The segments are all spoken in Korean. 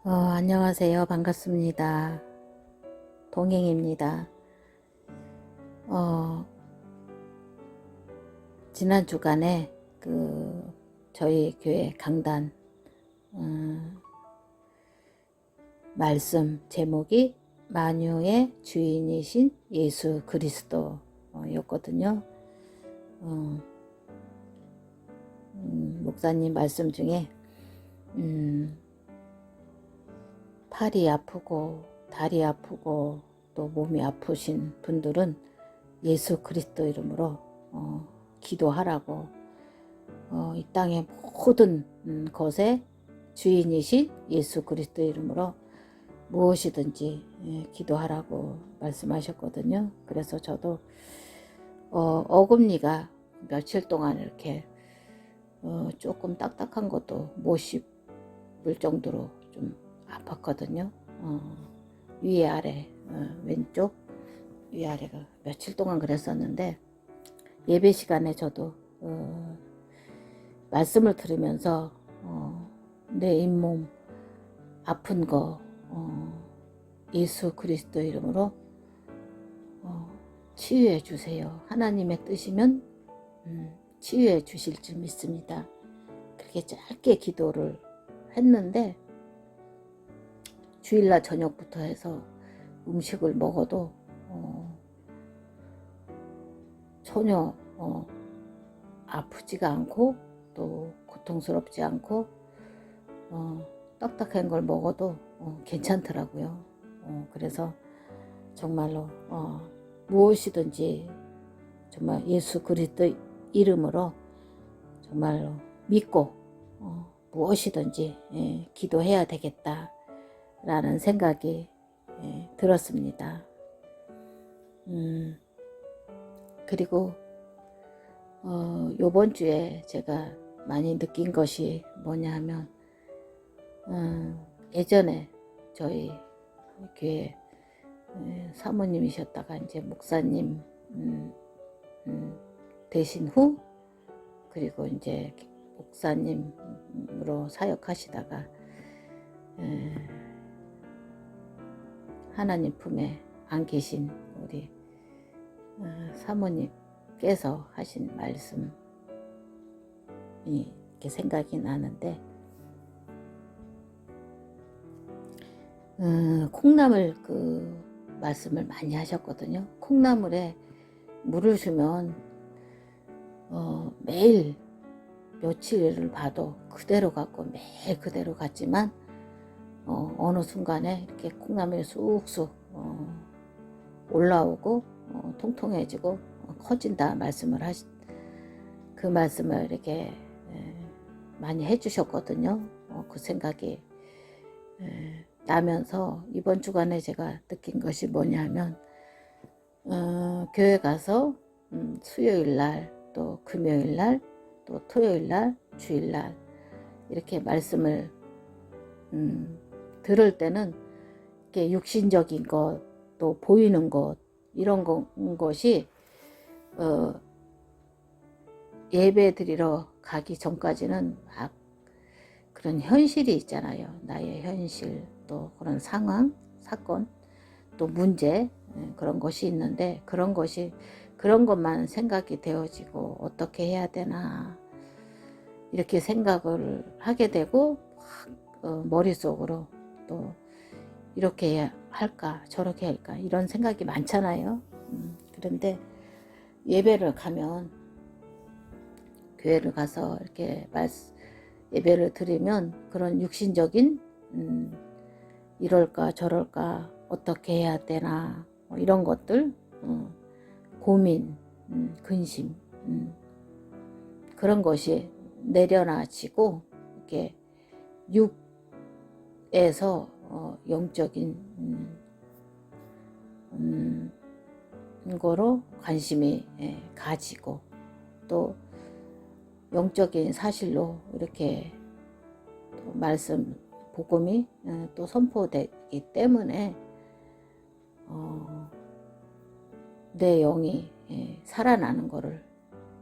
안녕하세요. 반갑습니다. 동행입니다. 어, 지난 주간에 저희 교회 강단 말씀 제목이 만유의 주인이신 예수 그리스도였거든요. 목사님 말씀 중에 팔이 아프고 다리 아프고 또 몸이 아프신 분들은 예수 그리스도 이름으로 기도하라고, 이 땅의 모든 것의 주인이신 예수 그리스도 이름으로 무엇이든지 기도하라고 말씀하셨거든요. 그래서 저도 어금니가 며칠 동안 이렇게 조금 딱딱한 것도 못 씹을 정도로 좀 아팠거든요. 위에 아래 왼쪽 위아래가 며칠 동안 그랬었는데, 예배 시간에 저도 말씀을 들으면서 내 잇몸 아픈 거 예수 그리스도 이름으로 치유해 주세요. 하나님의 뜻이면 치유해 주실 줄 믿습니다. 그렇게 짧게 기도를 했는데, 주일날 저녁부터 해서 음식을 먹어도 전혀 아프지가 않고 또 고통스럽지 않고 딱딱한 걸 먹어도 괜찮더라고요. 그래서 정말로 무엇이든지 정말 예수 그리스도 이름으로 정말로 믿고 무엇이든지 기도해야 되겠다라는 생각이 들었습니다. 그리고 요번 주에 제가 많이 느낀 것이 뭐냐 하면, 예전에 저희 교회 사모님이셨다가 이제 목사님 되신 후, 그리고 이제 목사님으로 사역하시다가 하나님 품에 안 계신 우리 사모님께서 하신 말씀이 이렇게 생각이 나는데, 콩나물 말씀을 많이 하셨거든요. 콩나물에 물을 주면 매일 며칠을 봐도 그대로 같고 매일 그대로 같지만 어느 순간에 이렇게 콩나물이 쑥쑥 올라오고 통통해지고 커진다 말씀을 그 말씀을 이렇게 많이 해주셨거든요. 그 생각이 나면서 이번 주간에 제가 느낀 것이 뭐냐면, 교회 가서 수요일날 또 금요일날 또 토요일날 주일날 이렇게 말씀을 들을 때는 이렇게 육신적인 것 또 보이는 것 이런 것이 예배 드리러 가기 전까지는 막 그런 현실이 있잖아요. 나의 현실, 또 그런 상황, 사건, 또 문제, 그런 것이 있는데, 그런 것만 생각이 되어지고 어떻게 해야 되나 이렇게 생각을 하게 되고, 머릿속으로 또 이렇게 해야 할까 저렇게 할까 이런 생각이 많잖아요. 그런데 예배를 가면, 교회를 가서 이렇게 예배를 드리면 그런 육신적인 이럴까 저럴까 어떻게 해야 되나 이런 것들, 고민, 근심, 그런 것이 내려놔지고 이렇게 육에서 영적인 거로 관심이 가지고, 또 영적인 사실로 이렇게 또 말씀 복음이 또 선포되기 때문에 내 영이 살아나는 거를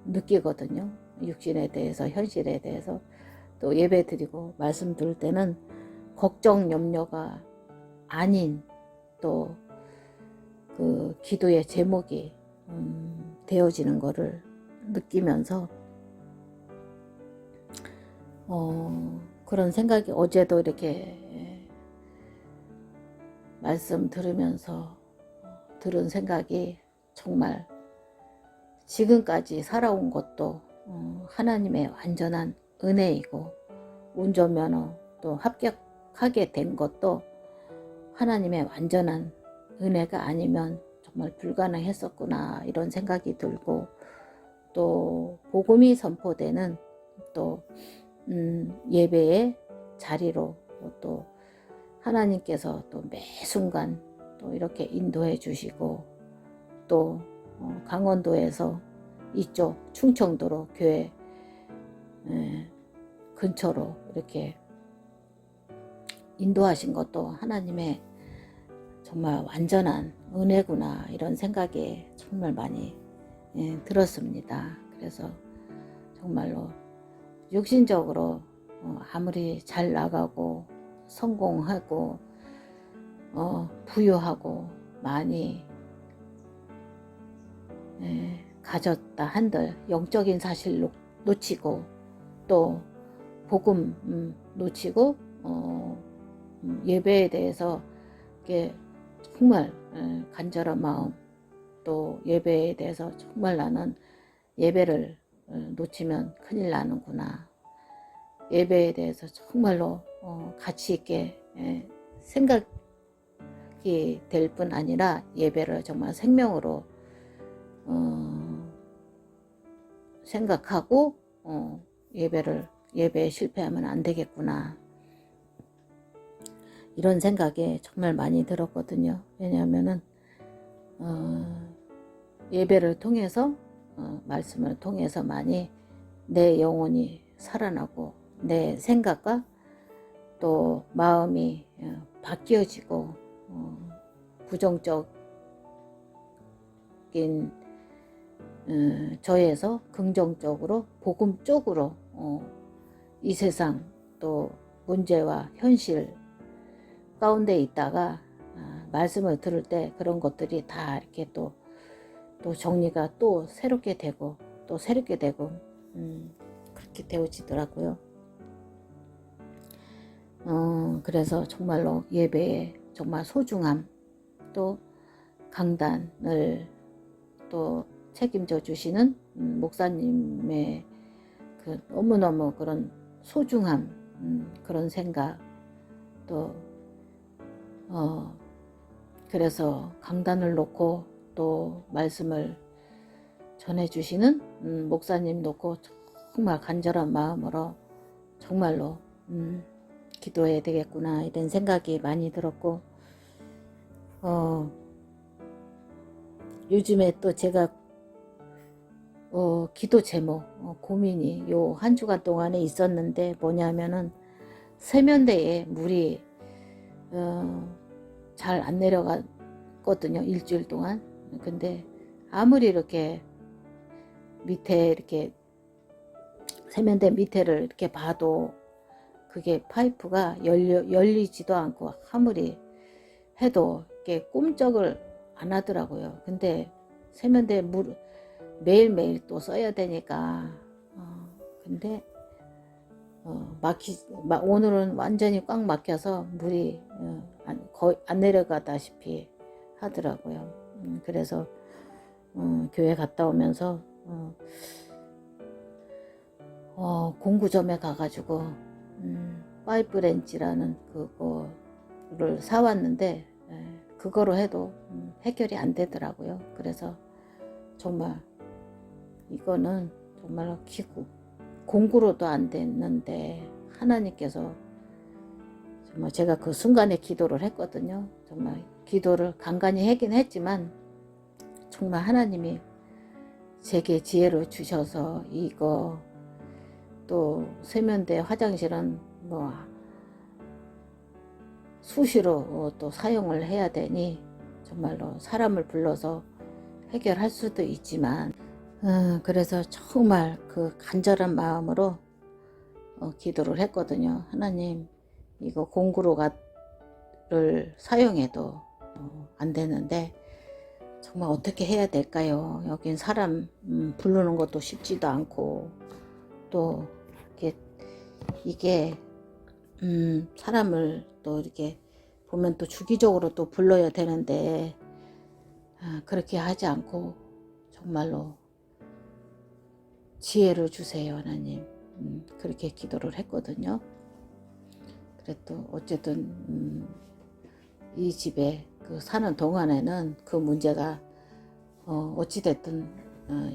느끼거든요. 육신에 대해서, 현실에 대해서. 또 예배 드리고 말씀 들을 때는 걱정 염려가 아닌 또 그 기도의 제목이 되어지는 것을 느끼면서 그런 생각이 어제도 이렇게 말씀 들으면서 들은 생각이 정말 지금까지 살아온 것도 하나님의 완전한 은혜이고 운전면허 또 합격하게 된 것도 하나님의 완전한 은혜가 아니면 정말 불가능했었구나 이런 생각이 들고 또 복음이 선포되는 또 예배의 자리로 또 하나님께서 또 매 순간 또 이렇게 인도해 주시고 또 강원도에서 이쪽 충청도로 교회 근처로 이렇게 인도하신 것도 하나님의 정말 완전한 은혜구나 이런 생각이 정말 많이 들었습니다. 그래서 정말로 육신적으로 아무리 잘 나가고 성공하고 부유하고 많이 가졌다 한들 영적인 사실 놓치고 또 복음 놓치고 예배에 대해서 이게 정말 간절한 마음 또 예배에 대해서 정말 나는 예배를 놓치면 큰일 나는구나. 예배에 대해서 정말로 가치 있게 생각이 될 뿐 아니라 예배를 정말 생명으로 생각하고 예배에 실패하면 안 되겠구나. 이런 생각이 정말 많이 들었거든요. 왜냐하면은 예배를 통해서 말씀을 통해서 많이 내 영혼이 살아나고 내 생각과 또 마음이 바뀌어지고 부정적인 저에서 긍정적으로 복음 쪽으로 이 세상 또 문제와 현실 가운데 있다가 말씀을 들을 때 그런 것들이 다 이렇게 또 정리가 또 새롭게 되고 그렇게 되어지더라고요. 그래서 정말로 예배의 정말 소중함 또 강단을 또 책임져 주시는 목사님의 그 너무너무 그런 소중함 그런 생각 또 그래서 강단을 놓고 또 말씀을 전해주시는 목사님 놓고 정말 간절한 마음으로 정말로 기도해야 되겠구나 이런 생각이 많이 들었고 요즘에 또 제가 기도 제목 고민이 요 한 주간 동안에 있었는데 뭐냐면은 세면대에 물이 잘 안 내려갔거든요. 일주일 동안. 근데 아무리 이렇게 밑에 이렇게 세면대 밑에를 이렇게 봐도 그게 파이프가 열리지도 않고 아무리 해도 이렇게 꼼짝을 안 하더라고요. 근데 세면대 물 매일매일 또 써야 되니까 근데 오늘은 완전히 꽉 막혀서 물이 거의 안 내려가다시피 하더라고요. 그래서 교회 갔다 오면서 공구점에 가가지고 파이프 렌치라는 그거를 사왔는데 그거로 해도 해결이 안 되더라고요. 그래서 정말 이거는 정말로 기구 공구로도 안 됐는데 하나님께서 정말 제가 그 순간에 기도를 했거든요. 정말 기도를 간간히 하긴 했지만 정말 하나님이 제게 지혜를 주셔서 이거 또 세면대 화장실은 뭐 수시로 또 사용을 해야 되니 정말로 사람을 불러서 해결할 수도 있지만 그래서 정말 그 간절한 마음으로 기도를 했거든요. 하나님 이거 공구로가를 사용해도 안 되는데 정말 어떻게 해야 될까요? 여긴 사람 부르는 것도 쉽지도 않고 또 이게 사람을 또 이렇게 보면 또 주기적으로 또 불러야 되는데 그렇게 하지 않고 정말로 지혜를 주세요 하나님. 그렇게 기도를 했거든요. 그래도 어쨌든 이 집에 사는 동안에는 그 문제가 어찌됐든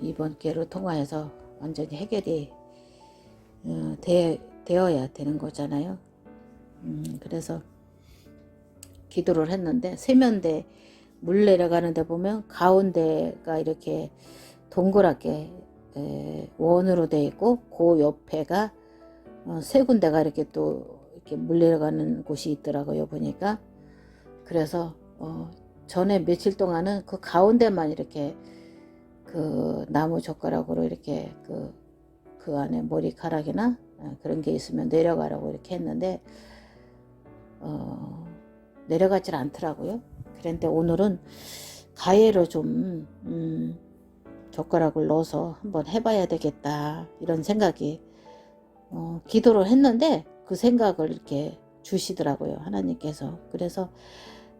이번 기회를 통하여서 완전히 해결이 되어야 되는 거잖아요. 그래서 기도를 했는데 세면대 물 내려가는데 보면 가운데가 이렇게 동그랗게 원으로 되어 있고 그 옆에가 세 군데가 이렇게 또 이렇게 물 내려가는 곳이 있더라고요 보니까. 그래서 전에 며칠 동안은 그 가운데만 이렇게 그 나무 젓가락으로 이렇게 그 안에 머리카락이나 그런 게 있으면 내려가라고 이렇게 했는데 내려가질 않더라고요. 그런데 오늘은 가해로 좀 젓가락을 넣어서 한번 해봐야 되겠다 이런 생각이 기도를 했는데 그 생각을 이렇게 주시더라고요 하나님께서. 그래서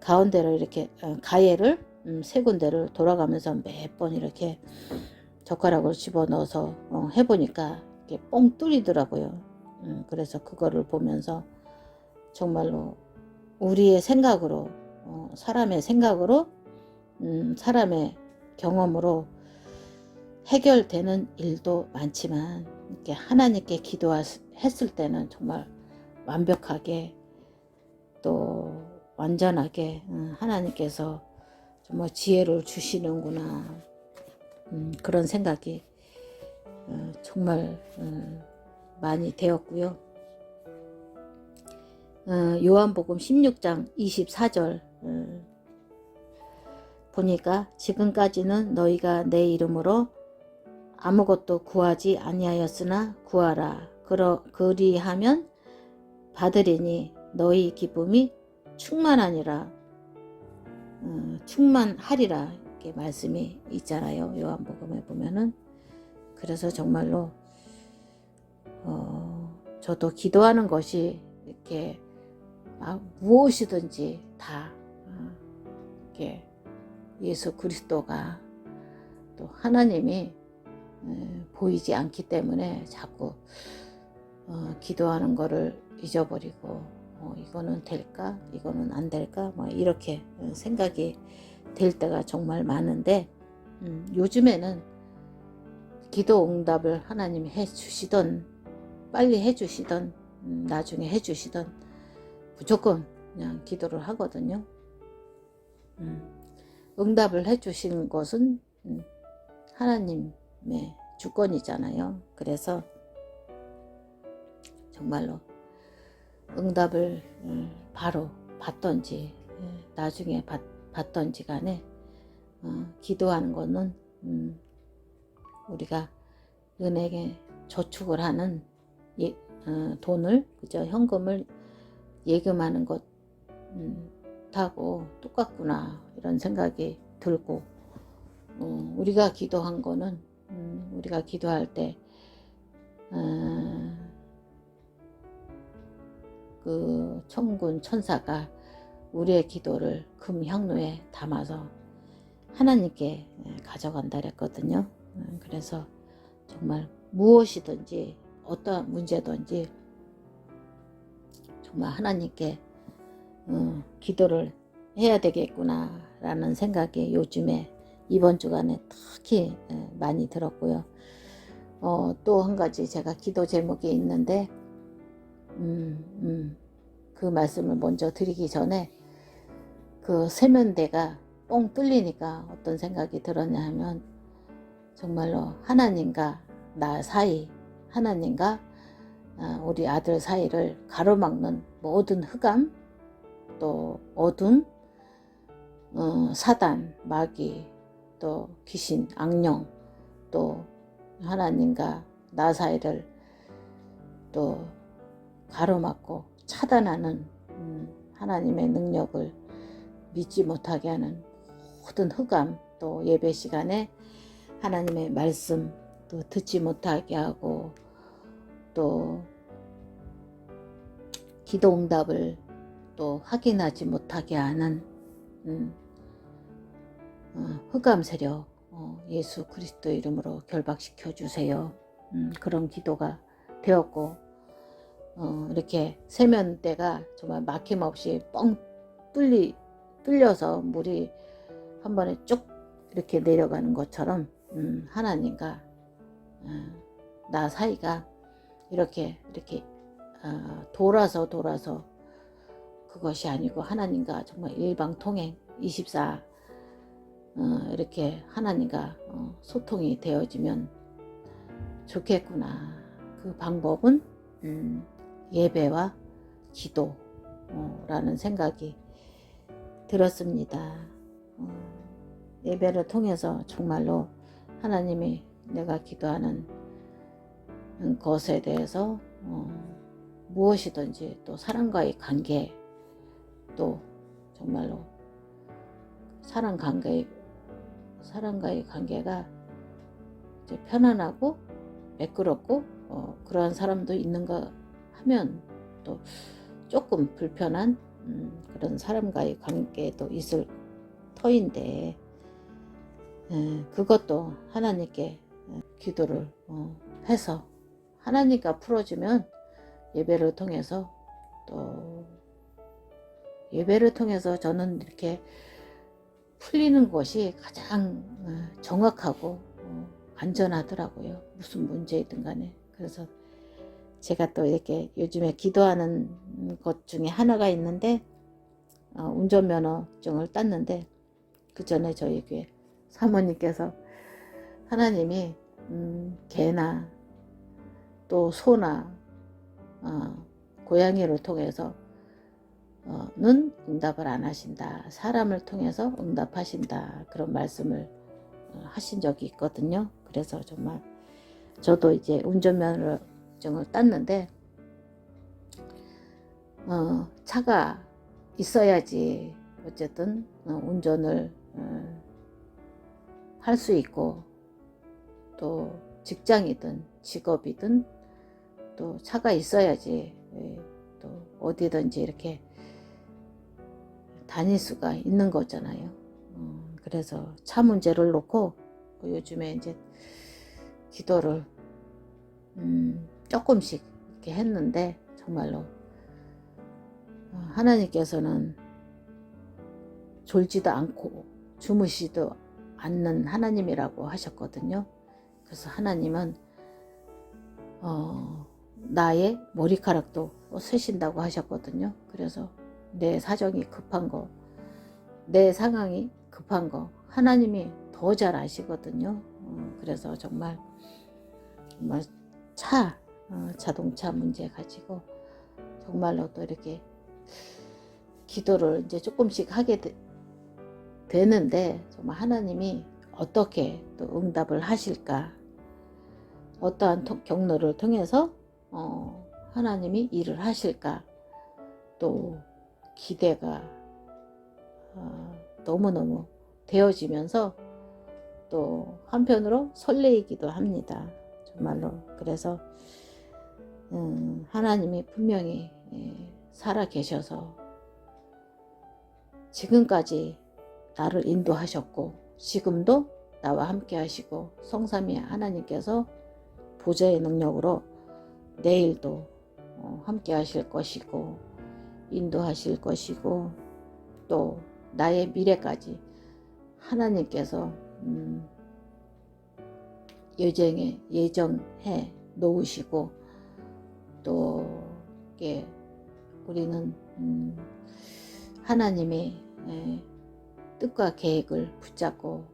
가운데로 이렇게 가해를 세 군데를 돌아가면서 몇 번 이렇게 젓가락을 집어넣어서 해보니까 이렇게 뻥 뚫리더라고요. 그래서 그거를 보면서 정말로 우리의 생각으로 사람의 생각으로 사람의 경험으로 해결되는 일도 많지만 이렇게 하나님께 기도했을 때는 정말 완벽하게 또 완전하게 하나님께서 정말 지혜를 주시는구나 그런 생각이 정말 많이 되었고요. 요한복음 16장 24절 보니까 지금까지는 너희가 내 이름으로 아무것도 구하지 아니하였으나 구하라. 그리하면 받으리니 너희 기쁨이 충만하니라. 충만하리라 이렇게 말씀이 있잖아요. 요한복음에 보면은. 그래서 정말로 저도 기도하는 것이 이렇게 무엇이든지 다 이렇게 예수 그리스도가 또 하나님이 보이지 않기 때문에 자꾸 기도하는 거를 잊어버리고 이거는 될까 이거는 안 될까 뭐 이렇게 생각이 될 때가 정말 많은데 요즘에는 기도 응답을 하나님이 해주시던 빨리 해주시던 나중에 해주시던 무조건 그냥 기도를 하거든요. 응답을 해주신 것은 하나님의 주권이잖아요. 그래서 정말로 응답을 바로 받던지 나중에 받던지 간에 기도하는 것은 우리가 은행에 저축을 하는 돈을 그저 현금을 예금하는 것하고 똑같구나 이런 생각이 들고 우리가 기도한 거는 우리가 기도할 때 그 천군 천사가 우리의 기도를 금 향로에 담아서 하나님께 가져간다 그랬거든요. 그래서 정말 무엇이든지 어떠한 문제든지 정말 하나님께 기도를 해야 되겠구나 라는 생각이 요즘에 이번 주간에 특히 많이 들었고요. 또 한 가지 제가 기도 제목이 있는데 그 말씀을 먼저 드리기 전에 그 세면대가 뻥 뚫리니까 어떤 생각이 들었냐 하면 정말로 하나님과 나 사이 하나님과 우리 아들 사이를 가로막는 모든 흑암 또 어둠 사단 마귀 또 귀신 악령 또 하나님과 나 사이를 또 가로막고 차단하는 하나님의 능력을 믿지 못하게 하는 모든 흑암, 또 예배 시간에 하나님의 말씀 또 듣지 못하게 하고, 또 기도 응답을 또 확인하지 못하게 하는 흑암 세력, 예수 그리스도 이름으로 결박시켜 주세요. 그런 기도가 되었고, 이렇게 세면대가 정말 막힘없이 뻥 뚫려서 물이 한 번에 쭉 이렇게 내려가는 것처럼 하나님과 나 사이가 이렇게 돌아서 그것이 아니고 하나님과 정말 일방통행 24 이렇게 하나님과 소통이 되어지면 좋겠구나. 그 방법은 예배와 기도라는 생각이 들었습니다. 예배를 통해서 정말로 하나님이 내가 기도하는 것에 대해서 무엇이든지, 또 사람과의 관계, 또 정말로 사람과의 관계가 이제 편안하고 매끄럽고 그러한 사람도 있는가 하면 또 조금 불편한 그런 사람과의 관계도 있을 터인데, 그것도 하나님께 기도를 해서 하나님과 풀어주면 예배를 통해서, 또 예배를 통해서 저는 이렇게 풀리는 것이 가장 정확하고 안전하더라고요. 무슨 문제이든 간에. 그래서 제가 또 이렇게 요즘에 기도하는 것 중에 하나가 있는데, 운전면허증을 땄는데, 그 전에 저희 교회 사모님께서 하나님이 개나 또 소나 고양이를 통해서 는 응답을 안 하신다. 사람을 통해서 응답하신다. 그런 말씀을 하신 적이 있거든요. 그래서 정말 저도 이제 운전면허증을 땄는데, 차가 있어야지 어쨌든 운전을 할 수 있고, 또 직장이든 직업이든 또 차가 있어야지 또 어디든지 이렇게 다닐 수가 있는 거잖아요. 그래서 차 문제를 놓고 요즘에 이제 기도를 조금씩 이렇게 했는데, 정말로 하나님께서는 졸지도 않고 주무시도 않는 하나님이라고 하셨거든요. 그래서 하나님은 나의 머리카락도 세신다고 하셨거든요. 그래서 내 사정이 급한 거, 내 상황이 급한 거 하나님이 더 잘 아시거든요. 그래서 정말 자동차 문제 가지고 정말로 또 이렇게 기도를 이제 조금씩 하게 되는데, 정말 하나님이 어떻게 또 응답을 하실까, 어떠한 경로를 통해서 하나님이 일을 하실까, 또 기대가 너무너무 되어지면서 또 한편으로 설레이기도 합니다. 정말로. 그래서 하나님이 분명히 살아 계셔서 지금까지 나를 인도하셨고, 지금도 나와 함께 하시고, 성삼위 하나님께서 보좌의 능력으로 내일도 함께 하실 것이고, 인도하실 것이고, 또 나의 미래까지 하나님께서 예정해 놓으시고, 또 우리는 하나님의 뜻과 계획을 붙잡고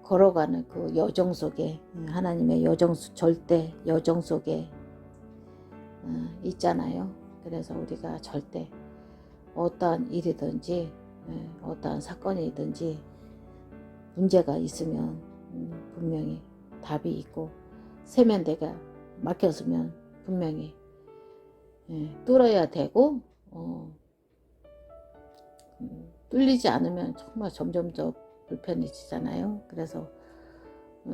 걸어가는 그 여정 속에, 하나님의 절대 여정 속에 있잖아요. 그래서 우리가 절대 어떠한 일이든지 어떠한 사건이든지 문제가 있으면 분명히 답이 있고, 세면대가 막혔으면 분명히 뚫어야 되고 뚫리지 않으면 정말 점점 더 불편해지잖아요. 그래서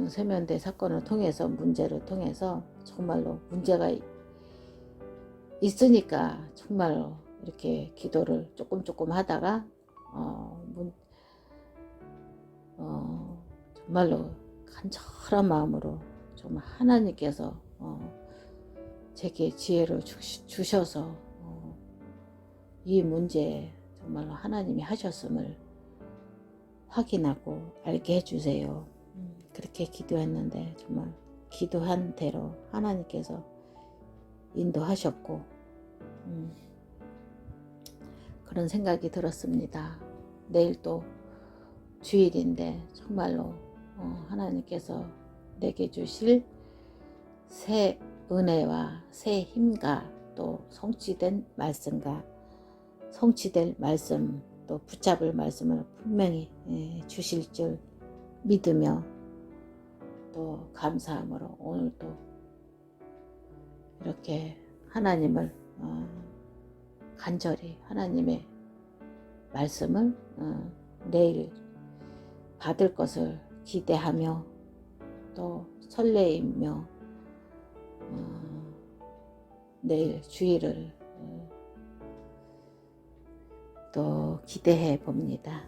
세면대 사건을 통해서 문제를 통해서 정말로 문제가 있으니까 정말로 이렇게 기도를 조금 하다가 정말로 간절한 마음으로 정말 하나님께서 제게 지혜를 주셔서 이 문제에 정말로 하나님이 하셨음을 확인하고 알게 해주세요. 그렇게 기도했는데 정말 기도한 대로 하나님께서 인도하셨고 그런 생각이 들었습니다. 내일 또 주일인데 정말로 하나님께서 내게 주실 새 은혜와 새 힘과 또 성취된 말씀과 성취될 말씀 또 붙잡을 말씀을 분명히 주실 줄 믿으며 또 감사함으로 오늘 또 이렇게 하나님을 간절히 하나님의 말씀을 내일 받을 것을 기대하며 또 설레이며 내일 주일을 또 기대해 봅니다.